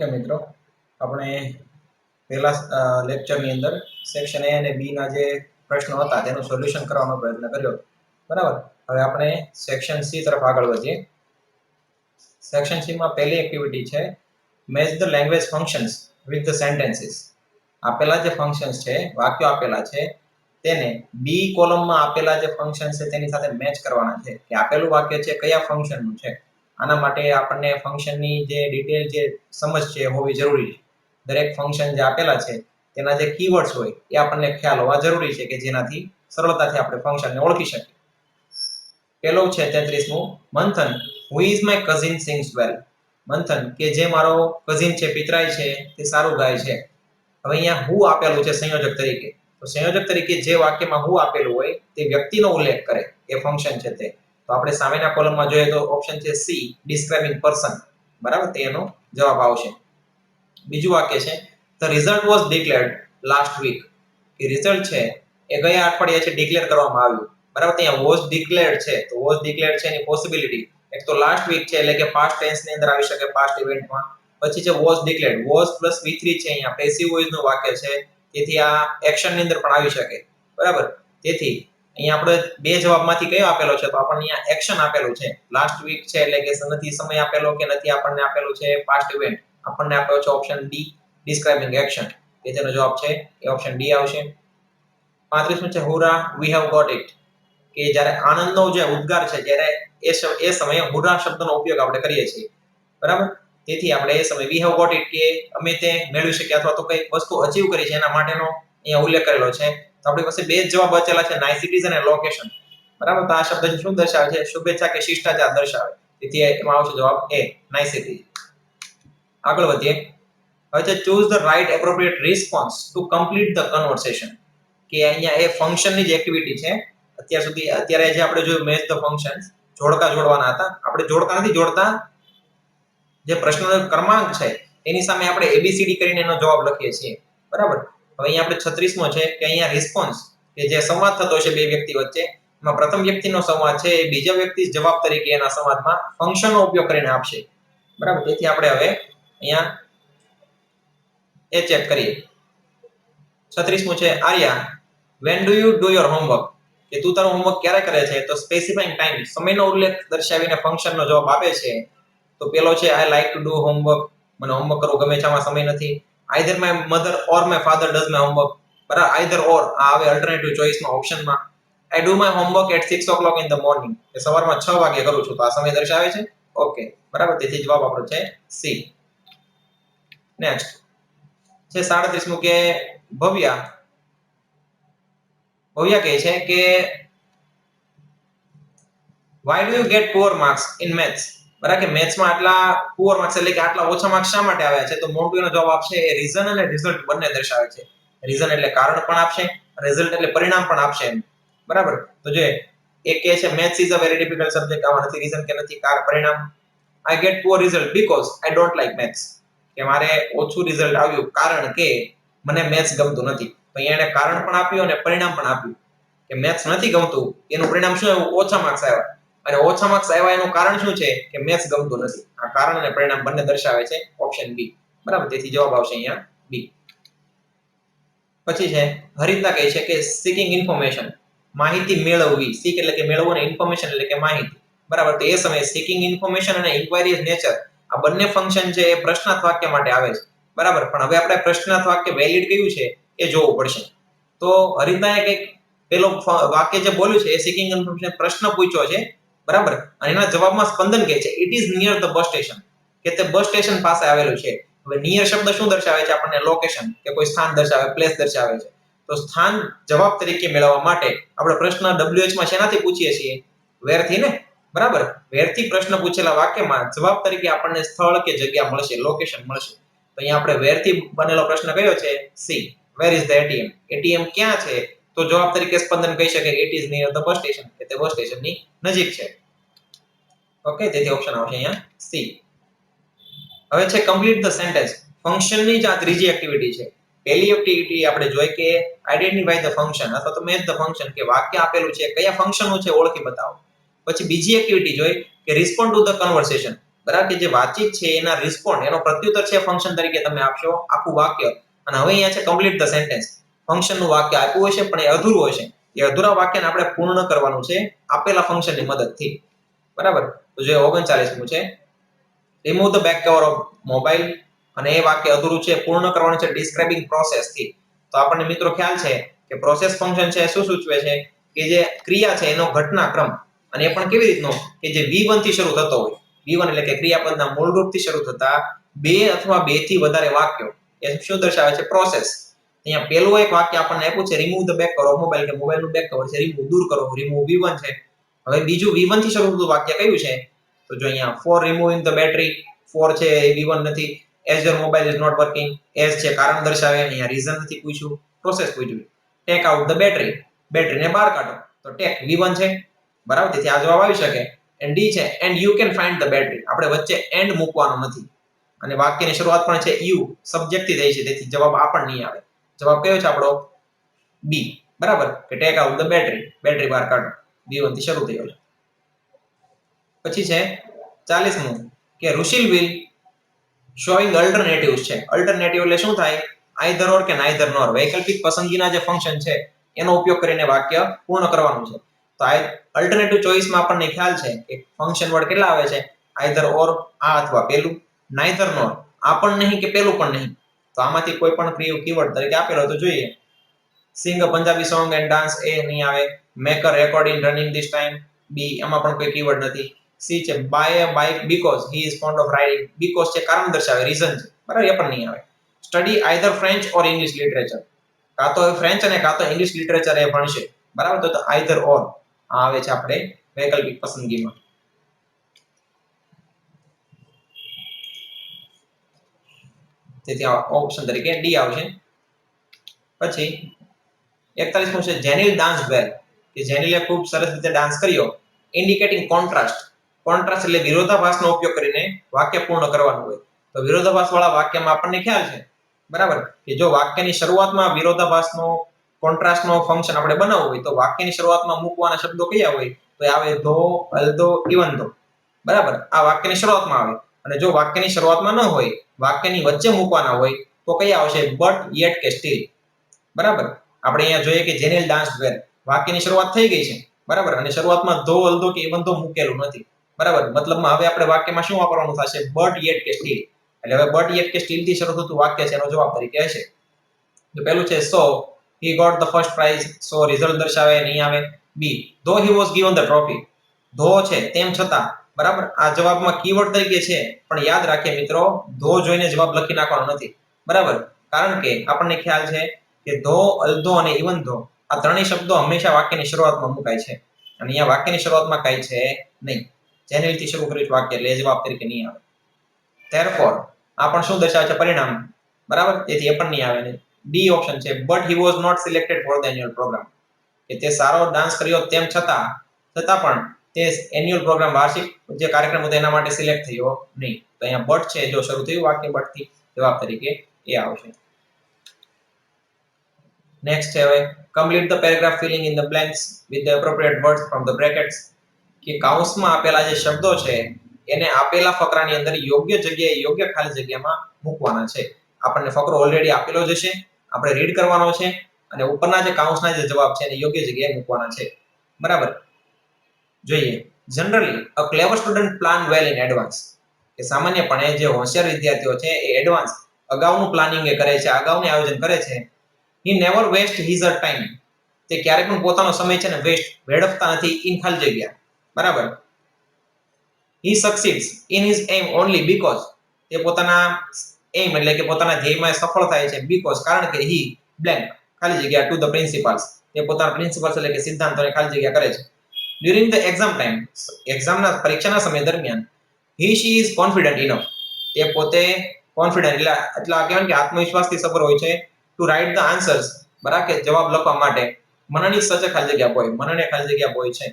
Okay મિત્રો, આપણે પહેલા લેક્ચરની અંદર સેક્શન એ અને બી ના જે પ્રશ્નો હતા તેનું સોલ્યુશન કરવાનો પ્રયત્ન કર્યો, બરાબર. હવે આપણે સેક્શન સી તરફ આગળ વધીએ. સેક્શન સી માં પહેલી એક્ટિવિટી છે match the language functions with the sentences. આપેલા જે ફંક્શન્સ છે, વાક્યો આપેલા છે, તેને બી કોલમમાં આપેલા જે ફંક્શન છે તેની સાથે મેચ કરવાના છે કે આપેલું વાક્ય છે કયા ફંક્શનનું છે. આના માટે આપણને ફંક્શનની જે ડિટેલ જે સમજ છે હોવી જરૂરી છે. દરેક ફંક્શન જે આપેલા છે તેના જે કીવર્ડ્સ હોય એ આપણને ખ્યાલ હોવા જરૂરી છે કે જેનાથી સરળતાથી આપણે ફંક્શનને ઓળખી શકીએ. પેલો છે 33મું, Manthan who is my cousin sings well. Manthan કે જે મારો કઝિન છે, પિતરાઈ છે, તે સારું ગાય છે. હવે અહીંયા હુ આપેલું છે સંયોજક તરીકે, તો સંયોજક તરીકે જે વાક્યમાં હુ આપેલું હોય તે વ્યક્તિનો ઉલ્લેખ કરે એ ફંક્શન છે તે. તો આપણે સામેના કોલમમાં જોઈએ તો ઓપ્શન છે સી, ડિસ્ક્રાઇબિંગ પર્સન, બરાબર, તે એનો જવાબ આવશે. બીજું વાક્ય છે the result was declared last week. કે રિઝલ્ટ છે એ ગયા અઠવાડિયે છે ડિક્લેર કરવામાં આવ્યું, બરાબર. ત્યાં વોઝ ડિક્લેર્ડ છે, તો વોઝ ડિક્લેર્ડ છે એની પોસિબિલિટી એક તો લાસ્ટ વીક છે એટલે કે પાસ્ટ ટેન્સ ની અંદર આવી શકે, પાસ્ટ ઇવેન્ટમાં. પછી છે was declared, was plus V3 છે, અહીંયા પેસિવ વોઇસ નું વાક્ય છે, તેથી આ એક્શન ની અંદર પણ આવી શકે, બરાબર. તેથી અહીંયા આપણે બે જવાબમાંથી કયો આપેલો છે, તો આપણને અહીંયા એક્શન આપેલું છે. લાસ્ટ વીક છે એટલે કે નથી સમય આપેલો કે નથી આપણને આપેલું છે પાસ્ટ ઇવેન્ટ, આપણને આપેલો છે ઓપ્શન ડી, ડિસ્ક્રાઇબિંગ એક્શન, કે તેનો જવાબ છે એ ઓપ્શન ડી આવશે. 35મું છે હુરા વી હેવ ગોટ ઇટ. કે જ્યારે આનંદનો જે ઉદ્ગાર છે, જ્યારે એ સમયે હુરા શબ્દનો ઉપયોગ આપણે કરીએ છીએ, બરાબર. તેથી આપણે એ સમયે વી હેવ ગોટ ઇટ કે અમે તે મેળવી શક્યા અથવા તો કઈ વસ્તુ અચીવ કરી છે એના માટેનો અહીંયા ઉલ્લેખ કરેલો છે. તો આપણી પાસે બે જ જવાબ બચેલા છે, નાઇસિટીઝ અને લોકેશન, બરાબર. તો આ શબ્દ શું દર્શાવે છે? શુભેચ્છા કે શિષ્ટાચાર દર્શાવે. તેથી એમાં આવશે જવાબ એ, નાઇસિટી. આગળ વધીએ. હવે છે choose the right appropriate response to complete the conversation. કે અહીંયા એ ફંક્શનની જ એક્ટિવિટી છે. અત્યારે જે આપણે જોયું મેચ ધ ફંક્શન્સ, જોડકા જોડવાના હતા. આપણે જોડકા નથી જોડતા, જે પ્રશ્નનો ક્રમાંક છે એની સામે આપણે એબીસીડી કરીને એનો જવાબ લખીએ છીએ, બરાબર. હવે અહીંયા આપણે 36મો છે કે અહીંયા રિસ્પોન્સ કે જે સંવાદ થતો છે બે વ્યક્તિ વચ્ચે, એમાં પ્રથમ વ્યક્તિનો સંવાદ છે એ બીજા વ્યક્તિ જવાબ તરીકે એના સંવાદમાં ફંક્શનનો ઉપયોગ કરીને આપશે, બરાબર. તેથી આપણે હવે અહીંયા એ ચેક કરીએ. 36મું છે Arya when do you do your homework. કે તું તારું હોમવર્ક ક્યારે કરે છે? તો સ્પેસિફાઈંગ ટાઈમ, સમયનો ઉલ્લેખ દર્શાવીને ફંક્શનનો જવાબ આપે છે. તો પેલો છે I like to do homework, મને હોમવર્ક કરવું ગમે છે, આમાં સમય નથી. Either my mother or my father does my homework, બરાબર. આઈધર ઓર આ આવે અલ્ટરનેટિવ ચોઇસમાં, ઓપ્શનમાં. I do my homework at 6 o'clock in the morning, કે સવારમાં 6 વાગે કરું છું, તો આ સમય દર્શાવે છે. ઓકે, બરાબર. તેથી જવાબ આપણો છે સી. નેક્સ્ટ છે 37મું કે ભવ્યા કહે છે કે why do you get poor marks in maths. બરાબર, કે મેથ્સમાં આટલા પુઅર માર્ક્સ એટલે કે આટલા ઓછા માર્ક્સ શા માટે આવ્યા છે? તો મોન્ટીનો જવાબ આપશે એ રીઝન અને રિઝલ્ટ બંને દર્શાવે છે. રીઝન એટલે કારણ પણ આપશે, રિઝલ્ટ એટલે પરિણામ પણ આપશે, બરાબર. તો જે એક કહે છે maths is a very difficult subject, આમાં નથી રીઝન કે નથી પરિણામ. I get poor result because I don't like maths. કે મારે ઓછું રિઝલ્ટ આવ્યું કારણ કે મને મેથ્સ ગમતું નથી. તો અહીંયા એને કારણ પણ આપ્યું અને પરિણામ પણ આપ્યું કે મેથ્સ નથી ગમતું, એનું પરિણામ શું આવ્યું? ઓછા માર્ક્સ આવ્યા. અને ઓછા માર્ક્સ આવ્યા એનું કારણ શું છે? કે મેથ્સ ગમતું નથી. આ કારણ અને પરિણામ બંને દર્શાવે છે ઓપ્શન બી, બરાબર. તેથી જવાબ આવશે અહીંયા બી. પછી છે હરિતા કહે છે કે સીકિંગ ઇન્ફોર્મેશન, માહિતી મેળવવી. સીક એટલે કે મેળવવું અને ઇન્ફોર્મેશન એટલે કે માહિતી, બરાબર. તો એ સમયે સીકિંગ ઇન્ફોર્મેશન અને ઇન્ક્વાયરી ઇઝ નેચર આ બંને ફંક્શન છે એ પ્રશ્નાર્થ વાક્ય માટે આવે છે, બરાબર. પણ હવે આપણે પ્રશ્નાર્થ વાક્ય વેલિડ કયું છે એ જોવું પડશે. તો હરિતાએ કંઈક પેલો વાક્ય જે બોલ્યું છે એ સીકિંગ ઇન્ફોર્મેશન પ્રશ્ન પૂછ્યો છે, બરાબર. અને એના જવાબમાં સ્પંદન કહે છે it is near the bus station, કે તે બસ સ્ટેશન પાસે આવેલું છે. હવે નિયર શબ્દ શું દર્શાવે છે? આપણને લોકેશન કે કોઈ સ્થાન દર્શાવે, પ્લેસ દર્શાવે છે. તો સ્થાન જવાબ તરીકે મેળવવા માટે આપણે પ્રશ્ન WH માં શેનાથી પૂછીએ છીએ? વેર થી ને, બરાબર. વેર થી પ્રશ્ન પૂછેલા વાક્યમાં જવાબ તરીકે આપણને સ્થળ કે જગ્યા મળશે, લોકેશન મળશે. તો અહીંયા આપણે વેર થી બનેલો પ્રશ્ન કયો છે? C, where is the ATM. ATM ક્યાં છે? તો જવાબ તરીકે સ્પંદન કહી શકે it is near the bus station, કે તે બસ સ્ટેશનની નજીક છે. ઓકે, તેથી ઓપ્શન આવશે અહીંયા સી. હવે છે કમ્પ્લીટ ધ સેન્ટેન્સ. ફંક્શનની જ આ ત્રીજી એક્ટિવિટી છે. પહેલી એક્ટિવિટી આપણે જોઈ કે આઈડેન્ટિફાઈ ધ ફંક્શન અથવા તો મેચ ધ ફંક્શન, કે વાક્ય આપેલું છે કયા ફંક્શનનું છે ઓળખી બતાવો. પછી બીજી એક્ટિવિટી જોઈ કે રિસ્પોન્ડ ટુ ધ કન્વર્સેશન, બરાબર કે જે વાતચીત છે એના રિસ્પોન્ડ એનો પ્રત્યુત્તર છે ફંક્શન તરીકે તમે આપશો આખું વાક્ય. અને હવે અહીંયા છે કમ્પ્લીટ ધ સેન્ટેન્સ. ફંક્શનનું વાક્ય આપ્યું હશે પણ એ અધૂરું હશે. એ અધૂરા વાક્યને આપણે પૂર્ણ કરવાનું છે આપેલા ફંક્શનની મદદથી. બરાબર. તો જે 39મું છે remove the back cover of mobile, અને એ વાક્ય અધૂરું છે પૂર્ણ કરવાનું છે ડિસ્ક્રાઇબિંગ પ્રોસેસ થી. તો આપણને મિત્રો ખ્યાલ છે કે પ્રોસેસ ફંક્શન છે શું સૂચવે છે કે જે ક્રિયા છે એનો ઘટનાક્રમ, અને એ પણ કેવી રીતનો કે જે V1 થી શરૂ થતો હોય. V1 એટલે કે ક્રિયાપદના મૂળરૂપથી શરૂ થતા બે અથવા બે થી વધારે વાક્યો એ શું દર્શાવે છે પ્રોસેસ. અહીંયા પહેલું એક વાક્ય આપણને આપ્યું છે remove the back cover of mobile, કે મોબાઈલનું બેક કવર છે રિમૂવ દૂર કરો, રિમૂવ V1 છે. હવે બીજું V1 થી શરૂ થતું વાક્ય કયું છે તો જો અહીંયા for removing the battery, for છે એ V1 નથી. As your mobile is not working, as છે કારણ દર્શાવે, અહીંયા રીઝન નથી પૂછ્યું, પ્રોસેસ પૂછ્યું. ટેક આઉટ ધ બેટરી, બેટરીને બહાર કાઢો, તો ટેક V1 છે. બરાબર, તેથી આ જવાબ આવી શકે. એન્ડ ડી છે and you can find the battery, આપણે વચ્ચે એન્ડ મૂકવાનો નથી. અને વાક્યની શરૂઆત પણ છે યુ, સબ્જેક્ટથી થઈ છે, તેથી જવાબ આ પણ નહીં આવે. જવાબ કયો છે આપણો બી. બરાબર, કે take out the battery, battery બહાર કાઢો, V1 થી શરૂ થયો છે. પછી છે 40મું કે રુશિલ વિલ શોઈંગ અલ્ટરનેટિવ્સ છે. અલ્ટરનેટિવ એટલે શું થાય આઈધર ઓર કે નાઈધર નોર, વૈકલ્પિક પસંદગીના જે ફંક્શન છે એનો ઉપયોગ કરીને વાક્ય પૂર્ણ કરવાનું છે. તો આ અલ્ટરનેટિવ ચોઇસમાં આપણને ખ્યાલ છે કે ફંક્શન વર્ડ કેટલા આવે છે આઈધર ઓર, આ અથવા પેલું, નાઈધર નોર આ પણ નહીં કે પેલું પણ નહીં. તો આમાંથી કોઈ પણ કીવર્ડ તરીકે આપેલો તો જોઈએ. Sing a Punjabi song and dance, એ નહીં આવે. Make a record in running this time, B, એમાં પણ કોઈ કીવર્ડ નથી. સી છે by a bike because he is fond of riding, because છે કારણ દર્શાવે, રીઝન છે. બરાબર, એ પણ નહીં આવે. સ્ટડી આઈધર ફ્રેન્ચ ઓર ઇંગ્લિશ લિટરેચર, કાં તો ફ્રેન્ચ અને કાં તો ઇંગ્લિશ લિટરેચર એ ભણશે. બરાબર, તો આઈધર ઓર આ આવે છે આપણે વૈકલ્પિક પસંદગીમાં. તેથી ઓપ્શન તરીકે ડી આવશે. પછી 41મું છે જેનિલ ડાન્સ વેલ, કે જેનિલે ખૂબ સરસ રીતે ડાન્સ કર્યો. ઇન્ડિકેટિંગ કોન્ટ્રાસ્ટ, કોન્ટ્રાસ્ટ એટલે વિરોધાભાસનો ઉપયોગ કરીને વાક્ય પૂર્ણ કરવાનું હોય. તો વિરોધાભાસ વાળા વાક્યમાં આપણને ખ્યાલ છે બરાબર કે જો વાક્યની શરૂઆતમાં વિરોધાભાસનો કોન્ટ્રાસ્ટનો ફંક્શન આપણે બનાવવું હોય તો વાક્યની શરૂઆતમાં મૂકવાના શબ્દો કયા હોય તો આવે ધો, અલ્ધો, ઇવન ધો. બરાબર, આ વાક્યની શરૂઆતમાં આવે. અને જો વાક્યની શરૂઆતમાં ન હોય, વાક્યની વચ્ચે મૂકવાના હોય તો કયા આવશે બટ, યેટ કે સ્ટીલ. બરાબર, આપણે અહીંયા જોઈએ કે જેનિલ ડાન્સ વેલ, વાક્યની શરૂઆત થઈ ગઈ છે. બરાબર, અને શરૂઆતમાં ધો, અલ્ધો કે ઇવન ધો મૂકેલું નથી. બરાબર, મતલબમાં હવે આપણે વાક્યમાં શું વાપરવાનું થશે બટ, યેટ કે સ્ટીલ. એટલે હવે બટ, યેટ કે સ્ટીલ થી શરૂ થતું વાક્ય છે એનો જવાબ તરીકે હશે. તો પહેલું છે સો he got the first prize, so result દર્શાવે, નહીં આવે. બી, though he was given the trophy, ધો છે તેમ છતાં. બરાબર, આ જવાબમાં કીવર્ડ તરીકે છે પણ યાદ રાખીએ મિત્રો ધો જોઈને જવાબ લખી નાખવાનો નથી. બરાબર, કારણ કે આપણને ખ્યાલ છે કે ધો, અલ્ધો અને ઇવન ધો આ ત્રણેય શબ્દો હંમેશા વાક્યની શરૂઆતમાં મુકાય છે, અને અહીંયા વાક્યની શરૂઆતમાં કાંઈ છે નહીં. જેનિલથી શરૂ કર્યું છે વાક્ય એટલે એ જવાબ તરીકે નહીં આવે. therefore આ પણ શું દર્શાવે છે પરિણામ. બરાબર, તેથી એ પણ નહીં આવે. ને ડી ઓપ્શન છે but he was not selected for the annual programme, કે તે સારો ડાન્સ કર્યો તેમ છતાં પણ તે એન્યુઅલ પ્રોગ્રામ વાર્ષિક જે કાર્યક્રમ હતો એના માટે સિલેક્ટ થયો નહીં. તો અહીંયા બટ છે જો શરૂ થયું વાક્ય બટથી, જવાબ તરીકે એ આવશે. નેક્સ્ટ છે હવે complete the paragraph filling in the blanks with the appropriate words from the brackets, કે કૌંસમાં આપેલા જે શબ્દો છે એને આપેલા ફકરાની અંદર યોગ્ય જગ્યાએ યોગ્ય ખાલી જગ્યામાં મૂકવાના છે. આપણને ફકરો ઓલરેડી આપેલો જ હશે, આપણે રીડ કરવાનો છે અને ઉપરના જે કૌંસના જે જવાબ છે એને યોગ્ય જગ્યાએ મૂકવાના છે. બરાબર, જોઈએ generally a clever student plan well in advance, કે સામાન્યપણે જે હોશિયાર વિદ્યાર્થીઓ છે એ એડવાન્સ અગાઉનું પ્લાનિંગ એ કરે છે, અગાઉનું આયોજન કરે છે. He never waste his time, તે ક્યારેક પણ પોતાનો સમય છે ને વેસ્ટ વેડફતા નથી ઇન ખાલી જગ્યા. બરાબર, he succeeds in his aim only because, તે પોતાના એમ એટલે કે પોતાના ધ્યેયમાં સફળ થાય છે બીકોઝ કારણ કે he blank ખાલી જગ્યા ટુ ધ પ્રિન્સિપલ્સ, તે પોતાના પ્રિન્સિપલ્સ એટલે કે સિદ્ધાંતોને ખાલી જગ્યા કરે છે. ડ્યુરિંગ ધ એક્ઝામ ટાઈમ, એક્ઝામના પરીક્ષાના સમય દરમિયાન he she is confident enough, તે પોતે કોન્ફિડન્ટ એટલે કહેવાય કે આત્મવિશ્વાસથી સભર હોય છે ટુ રાઇટ ધ આન્સર્સ, બરાબર કે જવાબ લખવા માટે. મનની સચે ખાલી જગ્યા હોય, મનને ખાલી જગ્યા હોય છે.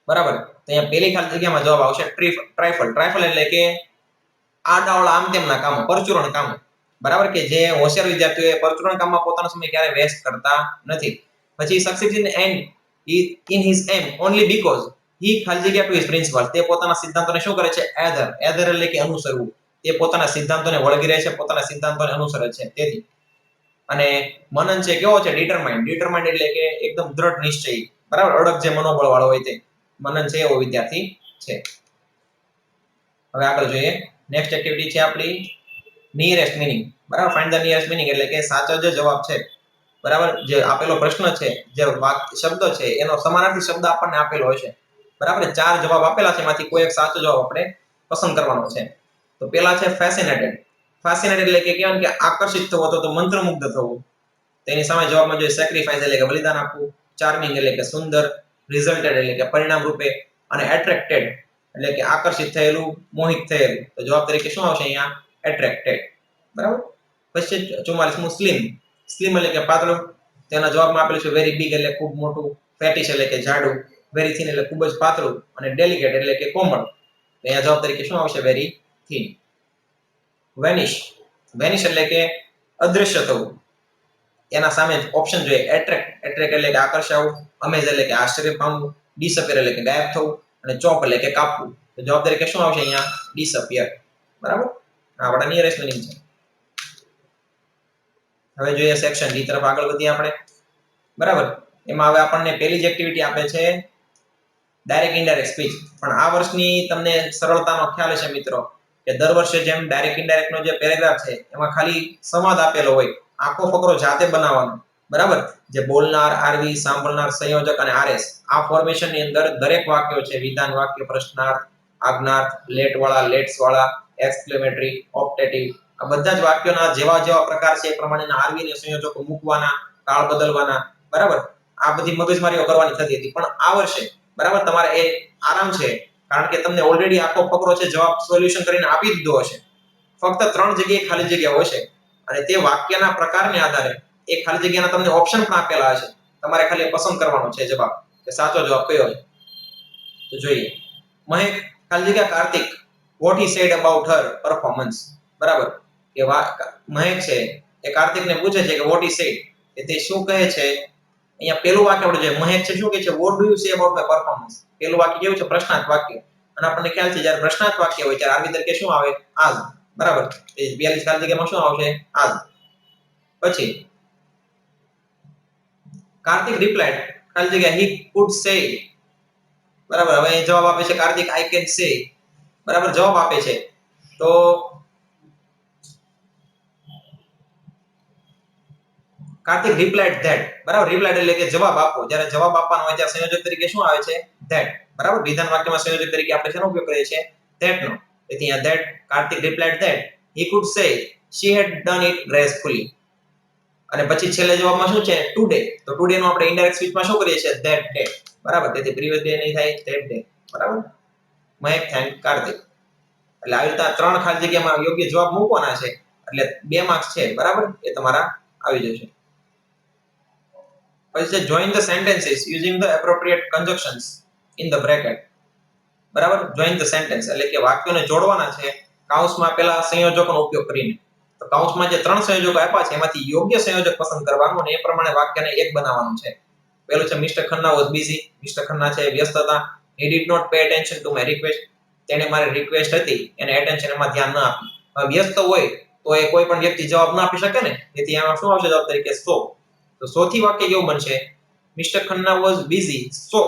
બરાબર, તો અહીંયા પેલી ખાલી જગ્યામાં જવાબ આવશે ટ્રાઇફલ. ટ્રાઇફલ એટલે કે આડાવળા આમ તેમના કામો, પરચુરણ કામો. બરાબર, કે જે હોશિયાર વિદ્યાર્થીઓ એ પરચુરણ કામમાં પોતાનો સમય ક્યારે વેસ્ટ કરતા નથી. પછી succeed in and in his aim only because he ખાલી જગ્યા ટુ હિઝ પ્રિન્સિપલ, તે પોતાના સિદ્ધાંતોને શું કરે છે? એધર એટલે કે અનુસરવું. તે પોતાના સિદ્ધાંતોને વળગી રહે છે, પોતાના સિદ્ધાંતોને અનુસરે છે. તેથી અને મનન છે કેવો છે? ડિટરમાઇન્ડ એટલે કે એકદમ દ્રઢ નિશ્ચયી, બરાબર, અડગ જે મનોબળ વાળો હોય તે મનન છે એવો વિદ્યાર્થી છે. હવે આગળ જોઈએ. નેક્સ્ટ એક્ટિવિટી છે આપણી નિયરેસ્ટ મીનિંગ, બરાબર. ફાઇન્ડ ધ નિયરેસ્ટ મીનિંગ એટલે કે સાચો જે જવાબ છે, બરાબર, જે આપેલો પ્રશ્ન છે, જે શબ્દ છે એનો સમાનાર્થી શબ્દ આપણને આપેલો હોય છે, બરાબર. 4 જવાબ આપેલા છે, એમાંથી કોઈ એક સાચો જવાબ આપણે પસંદ કરવાનો છે. તો પેલા છે ફેસિનેટેડ. એટલે કે કહેવાય કે આકર્ષિત થવું અથવા તો મંત્રમુગ્ધ થવું. તેની સામે જવાબમાં જોઈએ સેક્રિફાઈસ એટલે કે બલિદાન આપવું, ચાર્મિંગ એટલે કે સુંદર, રિઝલ્ટેડ એટલે કે પરિણામ રૂપે, અને એટ્રેક્ટેડ એટલે કે આકર્ષિત થયેલું, મોહિત થયેલું. તો જવાબ તરીકે શું આવશે અહીંયા? એટ્રેક્ટેડ, બરાબર. પછી 44મું સ્લિમ એટલે કે પાતળું. તેના જવાબમાં આપેલું છે વેરી બિગ એટલે ખૂબ મોટું, ફેટિશ એટલે કે જાડું, વેરી થિન એટલે ખૂબ જ પાતળું, અને ડેલિકેટ એટલે કે કોમળ. અહીંયા જવાબ તરીકે શું આવશે? Very thin. વેનિશ એટલે કે અદૃશ્ય થવું. એના સામે ઓપ્શન જોઈએ એટ્રેક્ટ એટલે કે આકર્ષાવું, અમેઝ એટલે કે આશ્ચર્ય પામવું, ડિસઅપિયર એટલે કે ગાયબ થવું, અને ચોપ એટલે કે કાપવું. તો જવાબ તરીકે શું આવશે અહીંયા? ડિસઅપિયર, બરાબર. આપણા નિયરેસ્ટ મીનિંગ છે. હવે જોઈએ સેક્શન ડી તરફ આગળ વધીએ આપણે, બરાબર. એમાં હવે આપણને પહેલી જ એક્ટિવિટી આપે છે ડાયરેક્ટ ઇનડાયરેક્ટ સ્પીચ. પણ આ વર્ષની તમને સરળતાનો ખ્યાલ હશે મિત્રો કે દર વર્ષે જેમ ડાયરેક્ટ ઇનડાયરેક્ટનો જે પેરેગ્રાફ છે એમાં ખાલી સંવાદ આપેલો હોય, આખો ફકરો જાતે બનાવવાનો, બરાબર. જે બોલનાર, આરવી, સાંભળનાર, સંયોજક અને આરએસ, આ ફોર્મેશનની અંદર દરેક વાક્યો છે, વિધાન વાક્ય, પ્રશ્નાર્થ, આજ્ઞાર્થ, લેટ વાળા, લેટ્સ વાળા, એક્સક્લેમેટરી, ઓપ્ટેટિવ, આ બધા જ વાક્યોના જેવા પ્રકાર છે એ પ્રમાણેના આરવી અને સંયોજકો મૂકવાના, કાળ બદલવાના, બરાબર. આ બધી મગજમારીઓ કરવાની થતી હતી. પણ આ વર્ષે, બરાબર, તમારે એ આરામ છે, કારણ કે તમને ઓલરેડી આખો ફકરો છે જવાબ સોલ્યુશન કરીને આપી દીધો હશે. ફક્ત 3 જગ્યાએ ખાલી જગ્યા હશે, અને તે વાક્યના પ્રકારને આધારે એ ખાલી જગ્યાના તમને ઓપ્શન પણ આપેલા હશે. તમારે ખાલી પસંદ કરવાનો છે જવાબ, કે સાચો જવાબ કયો છે. તો જોઈએ. મહેક ખાલી જગ્યા Kartik, what he said about her performance, બરાબર. કે મહેક છે એ કાર્તિકને પૂછે છે કે what he said, કે તે શું કહે છે. અહીંયા પેલું વાક્ય આપણે જોઈએ, મહેક છે શું કહે છે? what do you say about my performance. પેલું વાક્ય કેવું છે? પ્રશ્નાર્થ વાક્ય. અને આપણને ખ્યાલ છે જ્યારે પ્રશ્નાર્થ વાક્ય હોય ત્યારે આરવી તરીકે શું આવે? આજ, બરાબર. એ 42 ખાલી જગ્યામાં શું આવશે? આજ. પછી કાર્તિક રિપ્લાઇડ, ખાલી જગ્યા he could say, બરાબર. હવે જવાબ આપે છે કાર્તિક I can say, બરાબર, જવાબ આપે છે. તો કાર્તિક રિપ્લાઇડ ધેટ, બરાબર. રિપ્લાઇડ એટલે કે જવાબ આપો. જ્યારે જવાબ આપવાનો હોય ત્યારે સંયોજક તરીકે શું આવે છે? ધેટ, બરાબર. વિધાન વાક્યમાં સંયોજક તરીકે આપણે શેનો ઉપયોગ કરીએ છીએ? ધેટ નો. તેથી અહીંયા that, Kartik replied that he could say she had done it gracefully. અને પછી છેલ્લે જવાબમાં શું છે? ટુડે. તો ટુડે નો આપણે ઇનડાયરેક્ટ સ્પીચમાં શું કરીએ છીએ? ધેટ ડે, બરાબર. તેથી પ્રીવિયસ ડે નહીં થાય, ધેટ ડે, બરાબર. મહેક થેન્ક કાર્તિક. એટલે આવી રીતે 3 ખાલી જગ્યામાં યોગ્ય જવાબ મૂકવાના છે, એટલે 2 માર્ક્સ છે, બરાબર, એ તમારા આવી જશે. પછી છે join the sentences using the appropriate કન્જક્શન્સ in the bracket, બરાબર. જોઈન ધ સેન્ટેન્સ એટલે કે વાક્યોને જોડવાના છે કૌંસમાં પેલા સંયોજકોનો ઉપયોગ કરીને. તો કૌંસમાં જે 3 સંયોજકો આપ્યા છે એમાંથી યોગ્ય સંયોજક પસંદ કરવાનું અને એ પ્રમાણે વાક્યને એક બનાવવાનું છે. પેલું છે mister Khanna was busy. Mister Khanna છે વ્યસ્ત હતા. He did not pay attention to my request. તેને મારી રિક્વેસ્ટ હતી એને એટેન્શન એમાં ધ્યાન ન આપ્યું. વ્યસ્ત હોય તો એ કોઈ પણ વ્યક્તિ જવાબ ન આપી શકે ને, તેથી આમાં શું આવશે જવાબ તરીકે? સો. તો સો થી વાક્ય કેવું બનશે? Mister Khanna was busy so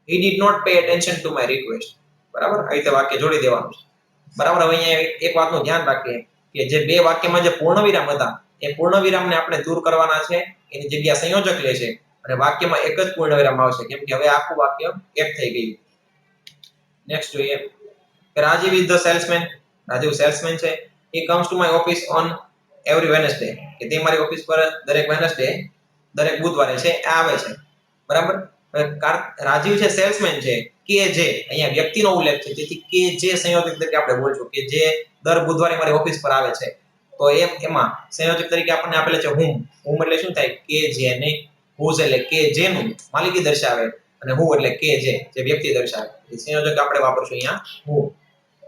he did not pay attention to my request, બરાબર. આ રીતે વાક્ય જોડી દેવાનું છે, બરાબર. હવે અહીંયા એક વાતનું ધ્યાન રાખીએ કે જે 2 વાક્યમાં જે પૂર્ણ વિરામ હતા એ પૂર્ણ વિરામને આપણે દૂર કરવાના છે. એની જગ્યા સંયોજક લે છે અને વાક્યમાં એક જ પૂર્ણ વિરામ આવશે, કેમ કે હવે આખું વાક્ય એક થઈ ગયું. નેક્સ્ટ જોઈએ કે Rajiv is the salesman. Rajiv salesman છે. he comes to my office on every Wednesday, કે તે મારી ઓફિસ પર દરેક વેનસડે, દરેક બુધવારે છે આવે છે, બરાબર. રાજીવ છે સેલ્સમેન છે, કે જે અહીંયા વ્યક્તિનો ઉલ્લેખ છે, તેથી કે જે સંયોજક તરીકે આપણે બોલશું કે જે દર બુધવારે મારી ઓફિસ પર આવે છે. તો એમાં સંયોજક તરીકે આપણને આપેલ છે whom. whom એટલે શું થાય? કે જેને. whose એટલે કે જેનું માલિકી દર્શાવે, અને who એટલે કે જે વ્યક્તિ દર્શાવે. એ સંયોજક આપણે વાપરશું અહીંયા who.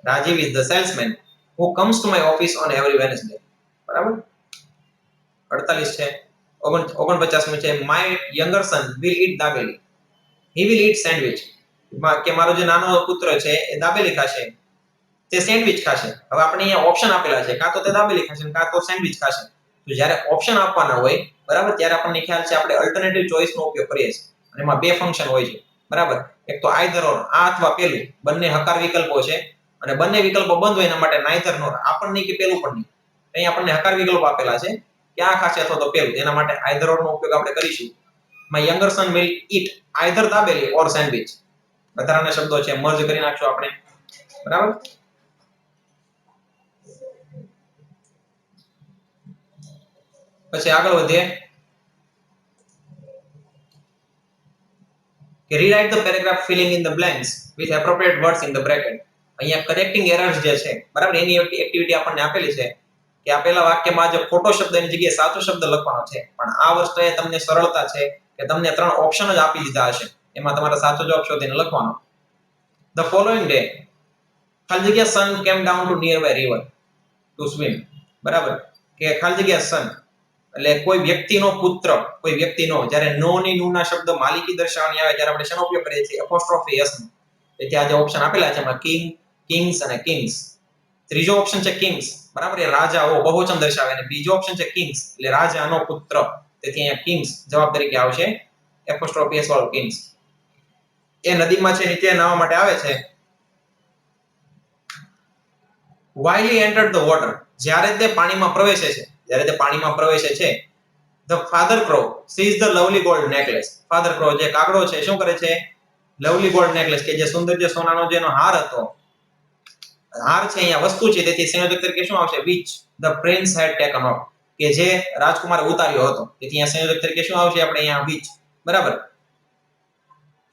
Rajiv is the salesman who comes to my office on every Wednesday, બરાબર. 48 છે. 49 છે my younger son will eat dabeli. he will eat sandwich. કે મારો જે નાનો પુત્ર છે એ દાબેલી ખાશે, તે સેન્ડવિચ ખાશે. હવે આપણે અહીંયા ઓપ્શન આપેલા છે, કાં તો તે દાબેલી ખાશે કાં તો સેન્ડવિચ ખાશે. તો જ્યારે ઓપ્શન આપવાના હોય બરાબર, ત્યારે આપણને ખ્યાલ છે આપણે અલ્ટરનેટિવ ચોઇસનો ઉપયોગ કરીએ છીએ. અને એમાં બે ફંક્શન હોય છે બરાબર. એક તો આઈધર ઓર, આ અથવા પેલું, બંને હકાર વિકલ્પો છે. અને બંને વિકલ્પો બંધ હોય એના માટે નાઈધર નોર, આ પણ નહીં કે પેલું પણ નહીં. અહીં આપણને હકાર વિકલ્પો આપેલા છે કે આ ખાશે અથવા તો પેલું, એના માટે આઈધર ઓર નો ઉપયોગ આપણે કરીશું. My younger son will eat either dabeli or sandwich. વધારાના શબ્દો છે મર્જ કરી નાખશું આપણે બરાબર. પછી આગળ વધીએ કે rewrite the paragraph filling in the blanks with appropriate words in the bracket. અહીંયા કરેક્ટિંગ એરર્સ જે છે બરાબર, એની એક્ટિવિટી આપણને આપેલી છે કે આપેલા વાક્યમાં જે ખોટો શબ્દ એની જગ્યાએ સાચો શબ્દ લખવાનો છે. પણ આ વસ્તુએ તમને સરળતા છે કે તમને 3 ઓપ્શન જ આપી દીધા હશે, એમાં તમારે સાચો જવાબ શોધીને લખવાનો. ધ ફોલોઈંગ ડે ખાલી જગ્યા sun came down to nearby river to swim. બરાબર, કે ખાલી જગ્યા સન એટલે કોઈ વ્યક્તિનો પુત્ર, કોઈ વ્યક્તિનો, જ્યારે નો ની નું ના શબ્દ માલિકી દર્શાવવાની આવે ત્યારે આપણે શેનો ઉપયોગ કરીએ છીએ? એપોસ્ટ્રોફી એસ નો. તેથી આ જે ઓપ્શન આપેલા છે એમાં કિંગ, કિંગ્સ અને કિંગ્સ. ત્રીજો ઓપ્શન છે કિંગ્સ બરાબર, એ રાજાઓ બહુવચન દર્શાવે. અને બીજો ઓપ્શન છે કિંગ્સ એટલે રાજાનો પુત્ર. તેથી અહીંયા કિંગ્સ જવાબ તરીકે આવશે, એપોસ્ટ્રોફી એસ વાળો કિંગ્સ. એ નદીમાં છે નીચે નાહવા માટે આવે છે. while he entered the water, જ્યારે તે પાણીમાં પ્રવેશે છે, જ્યારે તે પાણીમાં પ્રવેશે છે, the father crow sees the lovely gold necklace. father crow જે કાગડો છે શું કરે છે? લવલી ગોલ્ડ નેકલેસ, કે જે સુંદર જે સોનાનો જેનો હાર હતો, હાર છે અહીંયા વસ્તુ છે, તેથી સંયોજક તરીકે શું આવશે? which the prince had taken off, કે જે રાજકુમારે ઉતાર્યો હતો. તેથી અહીંયા સંયોજક તરીકે શું આવશે? આપણે અહીંયા which. બરાબર.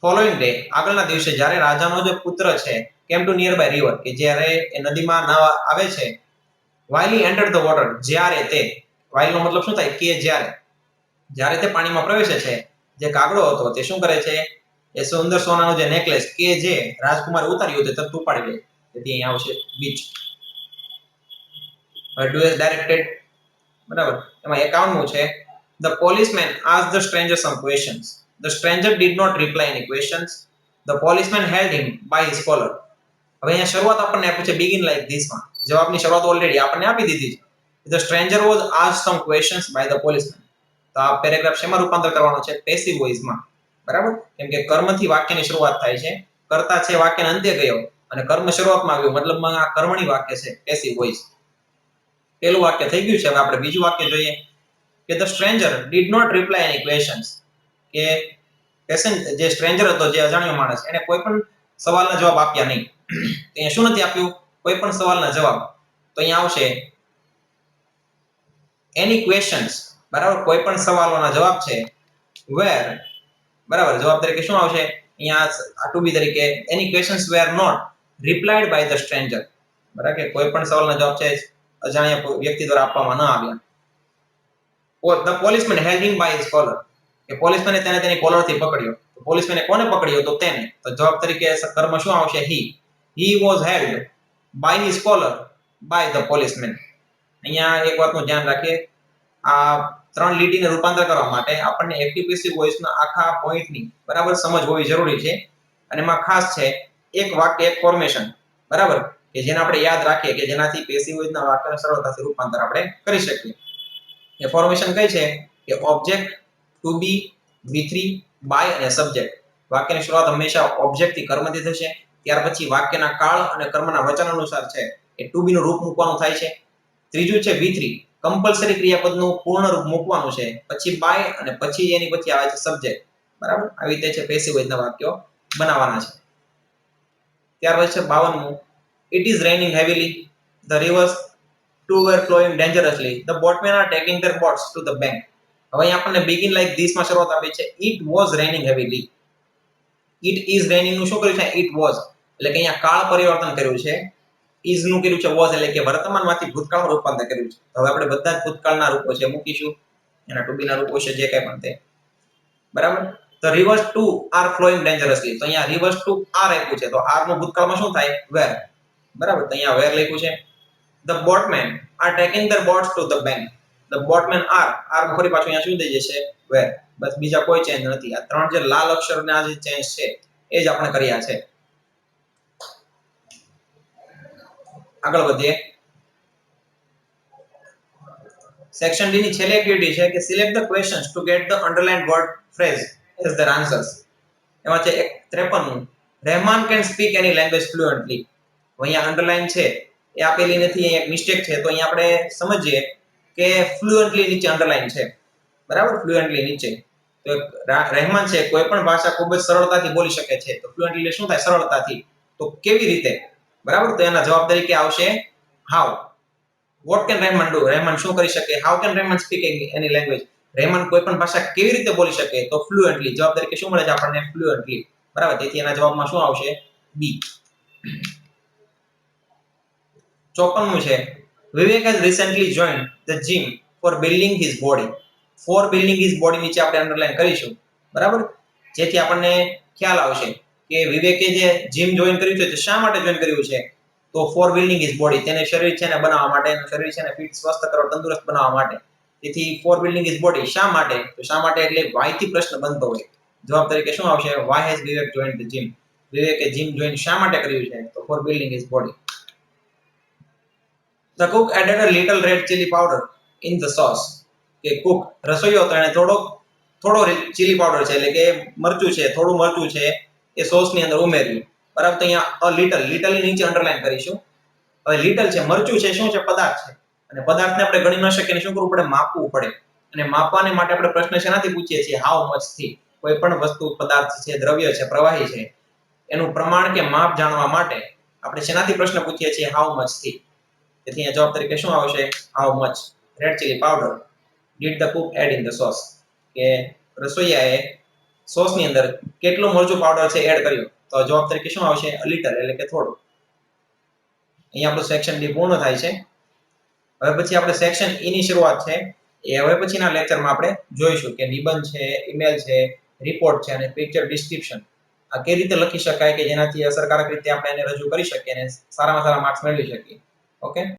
ફોલોઈંગ ડે આગળના દિવસે જ્યારે રાજાનો જે પુત્ર છે came to nearby river, કે જ્યારે એ નદીમાં નાવા આવે છે. while he entered the water, જ્યારે તે, while નો મતલબ શું થાય? કે જ્યારે તે પાણીમાં પ્રવેશે છે, જે કાગડો હતો તે શું કરે છે? એ સુંદર સોનાનો જે નેકલેસ કે જે રાજકુમારે ઉતાર્યો તે તરત ઉપાડી લે. તેથી અહીંયા આવશે બીચ. હવે ડુ એસ ડાયરેક્ટેડ બરાબર, એમાં 51મું છે. The policeman asked the stranger some questions. The stranger did not reply any questions. The policeman held him by his collar. હવે અહીંયા શરૂઆત આપણને આપી છે begin like this માં. જવાબની શરૂઆત ઓલરેડી આપણને આપી દીધી છે. The stranger was asked some questions by the policeman. તો આ પેરેગ્રાફ શેમાં રૂપાંતર કરવાનો છે? પેસિવ વોઇસ માં. બરાબર, કેમ કે કર્મથી વાક્યની શરૂઆત થાય છે. કર્તા છે વાક્યના અંતે ગયો અને કર્મ શરૂઆતમાં આવ્યું, મતલબમાં આ કર્મણી વાક્ય છે, પેસિવ વોઇસ. પેલું વાક્ય થઈ ગયું છે. હવે આપણે બીજું વાક્ય જોઈએ કે the stranger did not reply any questions, કે જે સ્ટ્રેન્જર હતો, જે અજાણ્યો માણસ, એને કોઈ પણ સવાલના જવાબ આપ્યા નહીં. અહીંયા શું નથી આપ્યું? કોઈ પણ સવાલના જવાબ. તો અહીંયા આવશે એની ક્વેશ્ચન્સ. બરાબર, કોઈ પણ સવાલોના જવાબ છે. વેર બરાબર, જવાબ તરીકે શું આવશે? અહીંયા આ ટુ બી તરીકે any questions were not replied by the stranger. બરાબર, કે કોઈ પણ સવાલના જવાબ છે અજાણ્યા વ્યક્તિ દ્વારા આપવામાં ન આવ્યા. The policeman held him by his collar, કે પોલીસમેને તેને તેની કોલરથી પકડ્યો. તો પોલીસમેને કોને પકડ્યો? તો તેને. તો જવાબ તરીકે કર્મ શું આવશે? he was held by his collar by the policeman. અહીંયા એક વાતનું ધ્યાન રાખીએ, આ 3 લીટીને રૂપાંતર કરવા માટે આપણને એક્ટિવ પેસિવ વોઇસના આખા પોઈન્ટની બરાબર સમજ હોવી જરૂરી છે. અને એમાં ખાસ છે એક વાક્ય એક ફોર્મેશન, બરાબર, કે જેને આપણે યાદ રાખીએ, કે જેનાથી પેસિવ વોઇસના વાક્યનું સરળતાથી રૂપાંતર આપણે કરી શકીએ. એ ફોર્મેશન કઈ છે? કે object, to be, V3, by અને સબ્જેક્ટ. વાક્યની શરૂઆત હંમેશા ઓબ્જેક્ટથી કર્મથી થશે. ત્યાર પછી વાક્યના કાળ અને કર્મના વચન અનુસાર છે એ ટુ બી નું રૂપ મૂકવાનું થાય છે. ત્રીજું છે V3, કમ્પલસરી ક્રિયાપદનું પૂર્ણ રૂપ મૂકવાનું છે. પછી બાય અને પછી એની પછી આવે છે સબ્જેક્ટ. બરાબર, આવી રીતે છે પેસિવ વોઇસના વાક્યો બનાવવાના છે. ત્યાર પછી છે 52મું. It is raining heavily. The rivers two were flowing dangerously. The boatmen are taking their boats to the bank. હવે અહીં આપણને begin like this માં શરૂઆત આપી છે. It was raining heavily. It is raining નું શું કર્યું છે? It was, એટલે કે અહીંયા કાળ પરિવર્તન કર્યું છે. is નું કર્યું છે was, એટલે કે વર્તમાનમાંથી ભૂતકાળમાં રૂપાંતર કર્યું છે. હવે આપણે બધા જ ભૂતકાળના રૂપો છે મૂકીશું, એના ટુ બી ના રૂપો છે જે કંઈ પણ તે. બરાબર. The rivers too are flowing dangerously. તો અહીંયા rivers too are આપ્યું છે, તો are નું ભૂતકાળમાં શું થાય? were. બરાબર, તો અહીંયા were લખ્યું છે. The boatmen are taking their boats to the bank. The boatmen are ફરી પાછું અહીંયા શું થઈ જશે? were. બસ બીજા કોઈ ચેન્જ નથી. આ 3 જે લાલ અક્ષરના જે ચેન્જ છે એ જ આપણે કર્યા છે. આગળ વધીએ. સેક્શન ડી ની છેલ્લી એક્ટિવિટી છે કે select the questions to get the underlined word phrase as their answers. એમાં છે 53 Rahman can speak any language fluently. અહીંયા અંડરલાઇન છે એ આપેલી નથી, અહીંયા એક મિસ્ટેક છે, તો અહીંયા આપણે સમજીએ કે ફ્લુઅન્ટલી નીચે અંડરલાઇન છે, બરાબર, ફ્લુઅન્ટલી નીચે. તો રહેમાન છે કોઈ પણ ભાષા ખૂબ જ સરળતાથી બોલી શકે છે, તો ફ્લુઅન્ટલી શું થાય? સરળતાથી. તો કેવી રીતે? બરાબર, તો એના જવાબ તરીકે આવશે how. What can Rahman do? Rahman શું કરી શકે? How can Rahman speak any language? Rahman કોઈ પણ ભાષા કેવી રીતે બોલી શકે? તો ફ્લુઅન્ટલી. જવાબ તરીકે શું મળે છે આપણને? ફ્લુઅન્ટલી. બરાબર, તેથી એના જવાબમાં શું આવશે? બી. 54મું છે વિવેક has recently joined the gym for building his body. for building his body નીચે આપણે અંડરલાઈન કરીશું, બરાબર, જેથી આપણને ખ્યાલ આવશે કે વિવેકે જે જીમ જોઈન કર્યું છે તે શા માટે જોઈન કર્યું છે? તો ફોર બિલ્ડિંગ હિઝ બોડી, તેને શરીર છે ને બનાવવા માટે, એનું શરીર છે ને ફિટ, સ્વસ્થ કરવા, તંદુરસ્ત બનાવવા માટે. તેથી ફોર બિલ્ડિંગ હિઝ બોડી. શા માટે? તો શા માટે એટલે why થી પ્રશ્ન બનતો હોય. જવાબ તરીકે શું આવશે? why has Vivek joined the gym? વિવેકે જીમ જોઈન શા માટે કર્યું છે? તો for building his body. The cook added a little red chili powder in the sauce. કે કુક રસોઈયો હતો એને થોડો ચીલી પાવડર છે એટલે કે મરચું છે, થોડું મરચું છે એ સોસની અંદર ઉમેર્યું. બરાબર, તો અહીંયા લિટલ ની નીચે અંડરલાઈન કરીશું. હવે લિટલ છે, મરચું છે, શું છે? પદાર્થ છે, અને પદાર્થને આપણે ગણી ન શકીએ, શું કરવું પડે? માપવું પડે. અને માપવાને માટે આપણે પ્રશ્ન શેનાથી પૂછીએ છીએ? હાઉ મચ થી. કોઈ પણ વસ્તુ, પદાર્થ છે, દ્રવ્ય છે, પ્રવાહી છે, એનું પ્રમાણ કે માપ જાણવા માટે આપણે શેનાથી પ્રશ્ન પૂછીએ છીએ? હાઉ મચ થી. તેથી અહીંયા જવાબ તરીકે શું આવશે? How much red chilli powder did the cook add in the sauce. કે રસોઈયાએ સોસની અંદર કેટલું મરચું પાવડર છે એડ કર્યું? તો જવાબ તરીકે શું આવશે? લિટર, એટલે કે થોડું. અહીંયા આપણું સેક્શન ડી પૂર્ણ થાય છે. હવે પછી આપણે સેક્શન ઈ ની શરૂઆત છે એ હવે પછીના લેક્ચરમાં આપણે જોઈશું કે નિબંધ છે, ઈમેલ છે, રિપોર્ટ છે અને પિક્ચર ડિસ્ક્રિપ્શન આ કઈ રીતે લખી શકાય કે જેનાથી અસરકારક રીતે આપણે એને રજૂ કરી શકીએ અને સારામાં સારા માર્ક્સ મેળવી શકીએ. ઓકે.